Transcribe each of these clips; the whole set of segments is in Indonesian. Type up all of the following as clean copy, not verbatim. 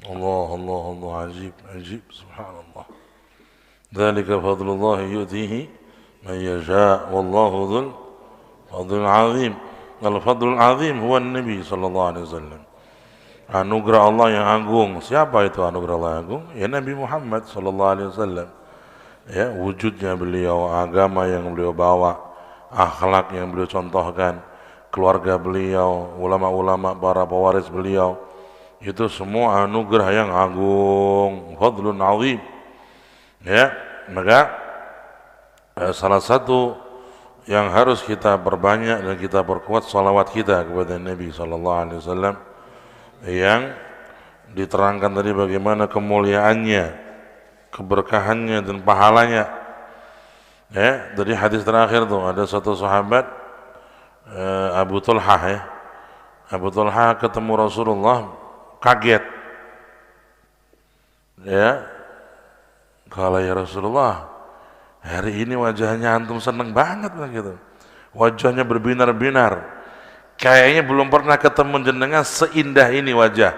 Allah Allah Allah ajib ajib subhanallah. Dzalika fadlullah yu'tihi man yasha wallahu dzul fadlul azim. Al-fadlul azim huwa Nabi sallallahu alaihi wasallam. Anugerah Allah yang agung. Siapa itu anugerah Allah yang agung? Ya Nabi Muhammad sallallahu alaihi wasallam. Ya, wujudnya beliau, agama yang beliau bawa, akhlak yang beliau contohkan, keluarga beliau, ulama-ulama, para pewaris beliau. Itu semua anugerah yang agung, fadlun azim. Ya, maka salah satu yang harus kita perbanyak dan kita perkuat salawat kita kepada Nabi sallallahu alaihi wasallam yang diterangkan tadi bagaimana kemuliaannya, keberkahannya dan pahalanya. Ya, dari hadis terakhir tuh ada satu sahabat Abu Talhah ya. Abu Talhah ketemu Rasulullah kaget. Ya. Kalau ya Rasulullah, hari ini wajahnya antum seneng banget lah gitu. Wajahnya berbinar-binar. Kayaknya belum pernah ketemu jenengan seindah ini wajah.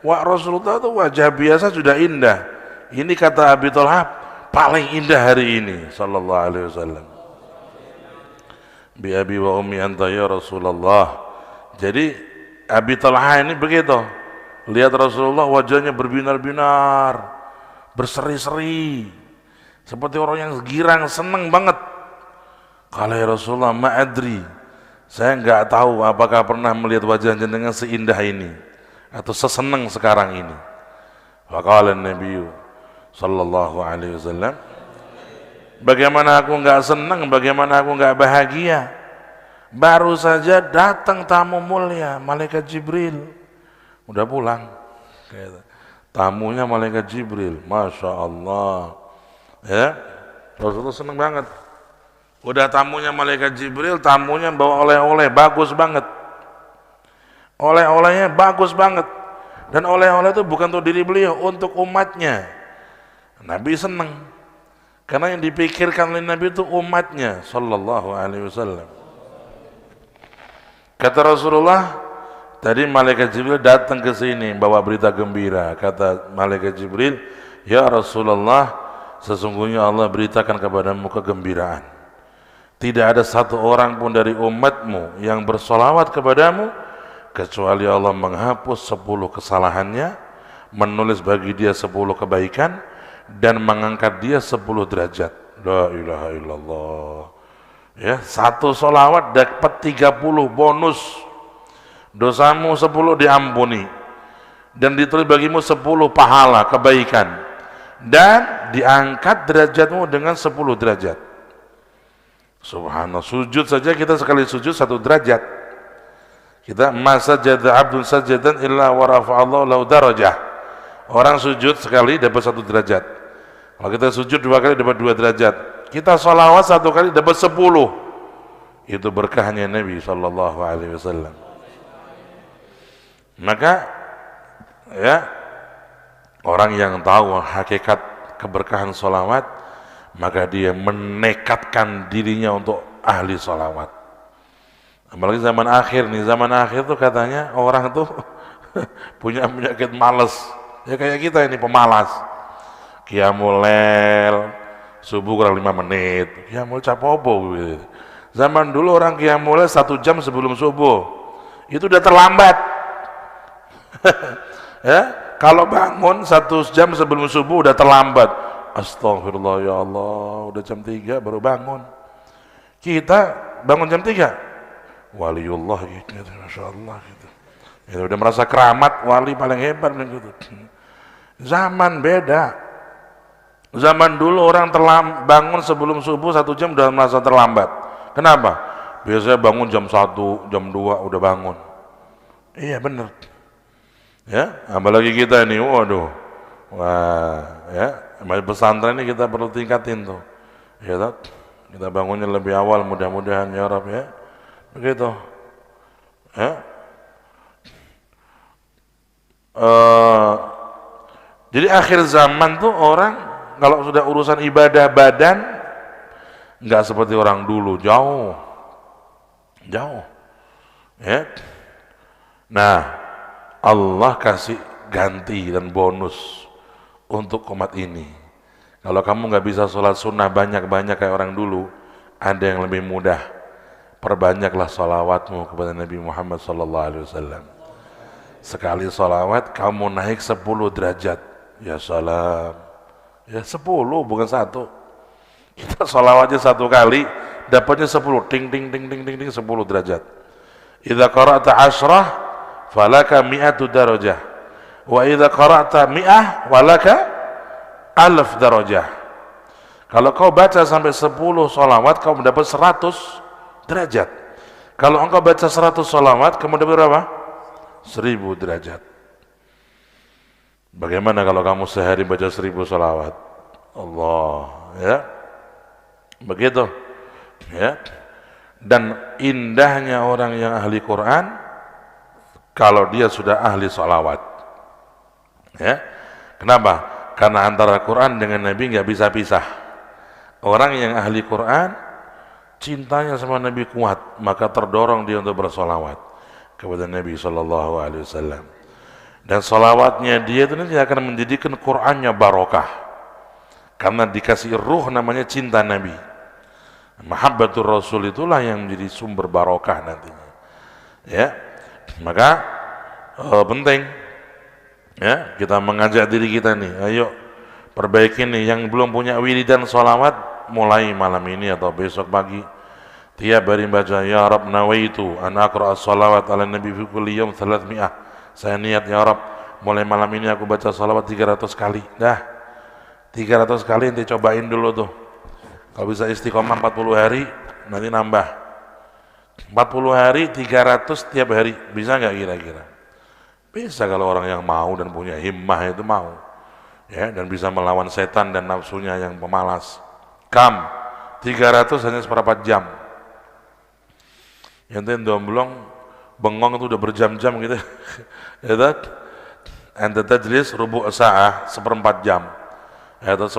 Wah, Rasulullah tuh wajah biasa sudah indah. Ini kata Abi Thalhab paling indah hari ini sallallahu alaihi wasallam. Bi abi wa ummi anta ya Rasulullah. Jadi Abi Thalhah ini begitu. Lihat Rasulullah wajahnya berbinar-binar, berseri-seri. Seperti orang yang girang, senang banget. Kalau ya Rasulullah, ma'adri, saya enggak tahu apakah pernah melihat wajah jenengan seindah ini atau sesenang sekarang ini. Faqala Nabi sallallahu alaihi wasallam, bagaimana aku enggak senang, bagaimana aku enggak bahagia? Baru saja datang tamu mulia, malaikat Jibril. Udah pulang. Tamunya malaikat Jibril, Masya Allah. Ya, Rasulullah senang banget. Udah tamunya malaikat Jibril, tamunya bawa oleh-oleh bagus banget. Oleh-olehnya bagus banget. Dan oleh-oleh itu bukan untuk diri beliau, untuk umatnya. Nabi senang. Karena yang dipikirkan oleh Nabi itu umatnya sallallahu alaihi wasallam. Kata Rasulullah, tadi malaikat Jibril datang ke sini bawa berita gembira. Kata malaikat Jibril, ya Rasulullah, sesungguhnya Allah beritakan kepadamu kegembiraan. Tidak ada satu orang pun dari umatmu yang bersolawat kepadamu kecuali Allah menghapus 10 kesalahannya, menulis bagi dia 10 kebaikan, dan mengangkat dia 10 derajat. La ilaha illallah. Ya, satu solawat dapat 30 bonus. Dosamu 10 diampuni dan ditulis bagimu 10 pahala kebaikan, dan diangkat derajatmu dengan 10 derajat. Subhanallah, sujud saja kita sekali sujud 1 derajat. Kita masajada abdun sajadan illa wa rafa'allahu lahu darajah. Orang sujud sekali dapat 1 derajat. Kalau kita sujud 2 kali dapat 2 derajat. Kita sholawat 1 kali dapat 10. Itu berkahnya Nabi sallallahu alaihi wasallam. Maka ya, orang yang tahu hakikat keberkahan sholawat, maka dia menekatkan dirinya untuk ahli sholawat. Apalagi zaman akhir nih, zaman akhir tuh katanya orang tuh punya penyakit malas. Ya kayak kita ini pemalas. Qiyamul lail, subuh kurang 5 menit. Qiyamul capopo gitu. Zaman dulu orang qiyamul lail 1 jam sebelum subuh. Itu udah terlambat. Ya, kalau bangun 1 jam sebelum subuh udah terlambat. Astagfirullah ya Allah, udah jam 3 baru bangun. Kita bangun jam 3, waliullah gitu, Masya Allah gitu. Ya, udah merasa keramat, wali paling hebat gitu. Zaman beda. Zaman dulu orang bangun sebelum subuh 1 jam udah merasa terlambat. Kenapa? Biasanya bangun jam 1, jam 2 udah bangun. Iya bener. Ya, apalagi kita ini, waduh. Wah, ya. Pesantren ini kita perlu tingkatin tuh, ya tak? Kita bangunnya lebih awal, mudah-mudahan ya Rabb ya, begitu. Ya. Jadi akhir zaman tuh orang kalau sudah urusan ibadah badan nggak seperti orang dulu, jauh, ya. Nah, Allah kasih ganti dan bonus untuk umat ini. Kalau kamu nggak bisa sholat sunnah banyak-banyak kayak orang dulu, ada yang lebih mudah. Perbanyaklah sholawatmu kepada Nabi Muhammad SAW. Sekali sholawat kamu naik 10 derajat. Ya salam. Ya 10 bukan 1. Kita sholawatnya 1 kali dapatnya 10. Ting ting ting ting ting ting 10 derajat. Idza qara'ta 10 falaka mi'atu darajah. Wa idza qara'ta mi'ah walaka 1000 darajah. Kalau kau baca sampai 10 sholawat kamu dapat 100 derajat. Kalau engkau baca 100 sholawat kamu dapat berapa? 1000 derajat. Bagaimana kalau kamu sehari baca 1000 sholawat? Allah, ya. Begitu, ya. Dan indahnya orang yang ahli Quran kalau dia sudah ahli sholawat, ya. Kenapa? Karena antara Quran dengan Nabi nggak bisa pisah. Orang yang ahli Quran cintanya sama Nabi kuat, maka terdorong dia untuk bersolawat kepada Nabi SAW. Dan solawatnya dia itu nanti akan menjadikan Qur'annya barokah, karena dikasih ruh namanya cinta Nabi. Mahabbatur Rasul itulah yang menjadi sumber barokah nantinya, ya. Maka penting, ya, kita mengajak diri kita nih, ayo perbaiki nih, yang belum punya wiridan solawat mulai malam ini atau besok pagi tiap hari baca, ya Rab nawaitu an aqra'a sholawat ala nabi fi kulli yawm 300. Saya niat ya Rab mulai malam ini aku baca sholawat 300 kali. Dah 300 kali nanti cobain dulu tuh. Kalau bisa istiqomah 40 hari nanti nambah 40 hari 300 tiap hari. Bisa nggak kira-kira? Bisa kalau orang yang mau dan punya himmah itu mau, ya, dan bisa melawan setan dan nafsunya yang pemalas. 300 hanya seperempat jam. Ente domblong bengong itu udah berjam-jam gitu. Ya kan? Ente tajlis rubu' sa'ah seperempat jam. Atau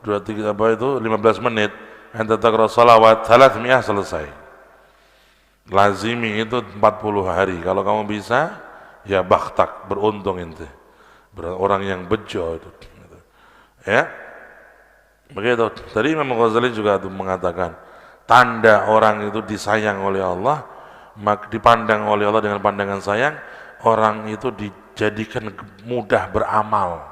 2 3 apa itu 15 menit. Ente taqra salawat 300 selesai. Lazimi itu 40 hari. Kalau kamu bisa, ya bakhtak, beruntung ente. Orang yang bejo itu. Ya. Begitu. Tadi Imam Ghazali juga mengatakan tanda orang itu disayang oleh Allah, maka dipandang oleh Allah dengan pandangan sayang, orang itu dijadikan mudah beramal.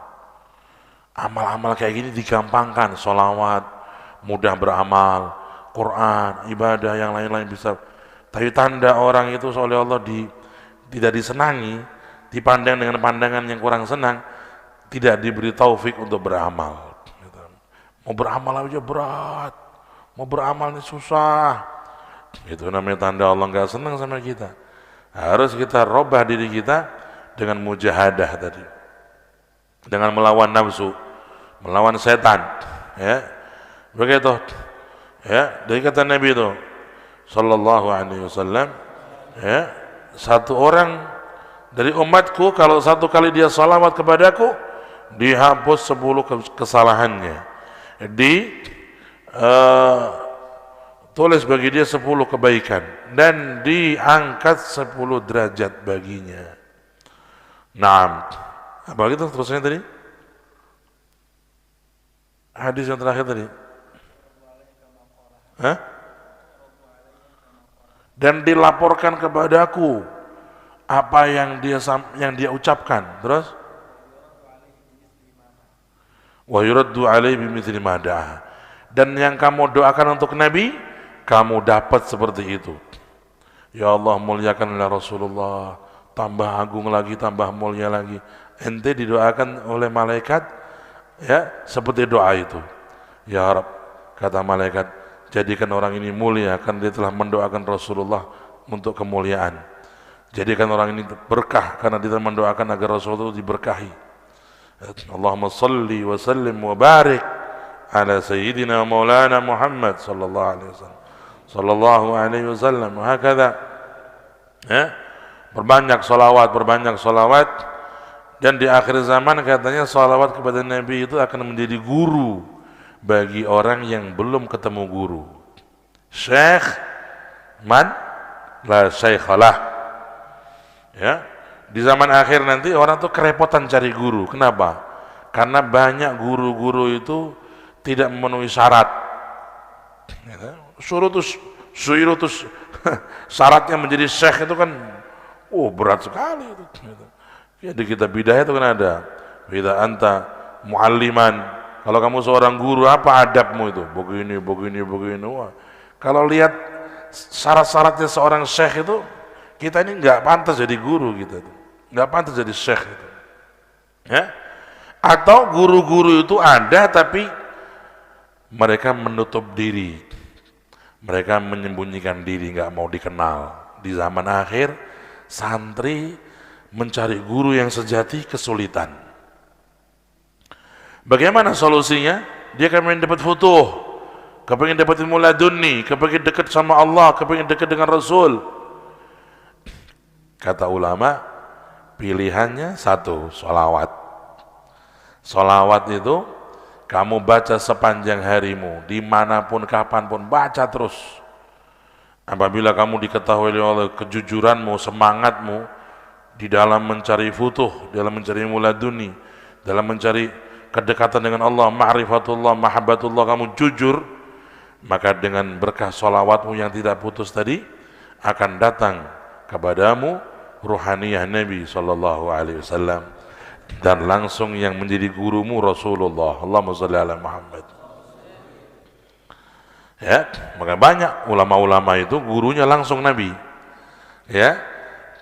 Amal-amal kayak gini digampangkan, sholawat, mudah beramal, Quran, ibadah yang lain-lain bisa. Tapi tanda orang itu oleh Allah tidak disenangi, dipandang dengan pandangan yang kurang senang, tidak diberi taufik untuk beramal. Mau beramal aja berat, mau beramal ini susah. Itu namanya tanda Allah nggak senang sama kita. Harus kita robah diri kita dengan mujahadah tadi, dengan melawan nafsu, melawan setan, ya. Begitu, ya. Dari kata Nabi itu sallallahu alaihi wasallam, ya, satu orang dari umatku kalau 1 kali dia salawat kepadaku dihapus 10 kesalahannya, tulis bagi dia 10 kebaikan dan diangkat 10 derajat baginya. Naam. Apa gitu terusnya tadi? Hadis yang terakhir tadi. Hah? Dan dilaporkan kepadaku apa yang dia ucapkan. Terus? Wa yuraddu alaihi bimithli ma da'a. Dan yang kamu doakan untuk Nabi, kamu dapat seperti itu. Ya Allah, muliakanlah Rasulullah, tambah agung lagi, tambah mulia lagi. Ente didoakan oleh malaikat, ya, seperti doa itu. Ya Rabb, kata malaikat, jadikan orang ini mulia karena dia telah mendoakan Rasulullah untuk kemuliaan. Jadikan orang ini berkah karena dia telah mendoakan agar Rasulullah itu diberkahi. Allahumma salli wa sallim wa barik ala sayyidina maulana Muhammad sallallahu alaihi wasallam. Hakadha, ya, berbanyak salawat, dan di akhir zaman katanya salawat kepada Nabi itu akan menjadi guru bagi orang yang belum ketemu guru. Syekh man la syaikhalah, ya, Di zaman akhir nanti orang tuh kerepotan cari guru. Kenapa? Karena banyak guru-guru itu tidak memenuhi syarat. Surutus syaratnya menjadi syekh itu kan berat sekali itu. Ya, di kitab bidayah itu kan ada. Idza anta mualliman, kalau kamu seorang guru apa adabmu itu? Begini. Wah. Kalau lihat syarat-syaratnya seorang syekh itu, kita ini nggak pantas jadi guru kita itu. Nggak pantas jadi syekh itu. Ya? Atau guru-guru itu ada tapi mereka menutup diri. Mereka menyembunyikan diri, nggak mau dikenal. Di zaman akhir, santri mencari guru yang sejati kesulitan. Bagaimana solusinya? Dia kepingin dapat futuh, kepingin dapat ilmu laduni, kepingin dekat sama Allah, kepingin dekat dengan Rasul. Kata ulama, pilihannya satu, sholawat. Sholawat itu kamu baca sepanjang harimu, dimanapun, kapanpun, baca terus. Apabila kamu diketahui oleh kejujuranmu, semangatmu, di dalam mencari futuh, dalam mencari muladuni, dalam mencari kedekatan dengan Allah, ma'rifatullah, mahabbatullah, kamu jujur, maka dengan berkah sholawatmu yang tidak putus tadi, akan datang kepadamu ruhaniyah Nabi SAW, dan langsung yang menjadi gurumu Rasulullah. Allahumma shalli ala Muhammad. Ya, maka banyak ulama-ulama itu gurunya langsung Nabi. Ya,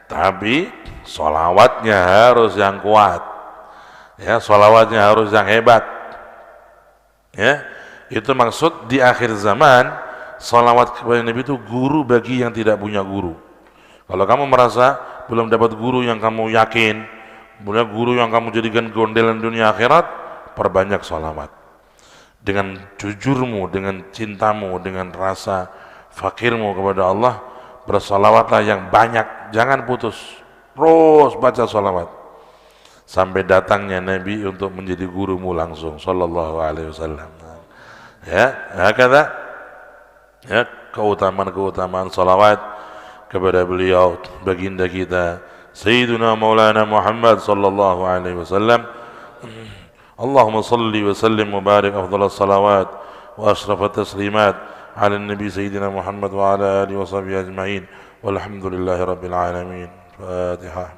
tapi sholawatnya harus yang kuat. Ya, sholawatnya harus yang hebat. Ya, itu maksud di akhir zaman sholawat kepada Nabi itu guru bagi yang tidak punya guru. Kalau kamu merasa belum dapat guru yang kamu yakin, punya guru yang kamu jadikan gondelan dunia akhirat, perbanyak sholawat. Dengan jujurmu, dengan cintamu, dengan rasa fakirmu kepada Allah, bersolawatlah yang banyak, jangan putus, terus baca sholawat sampai datangnya Nabi untuk menjadi gurumu langsung, sallallahu alaihi wasallam. Ya, kata ya, keutamaan sholawat kepada beliau, baginda kita Sayyiduna Maulana Muhammad sallallahu alaihi wasallam. Allahumma salli wa sallim wa barik afdal as-salawat wa ashraf at-taslimat ala nabi Sayyidina Muhammad wa ala alihi wa sahbihi ajma'in walhamdulillahi rabbil alamin. Fatihah.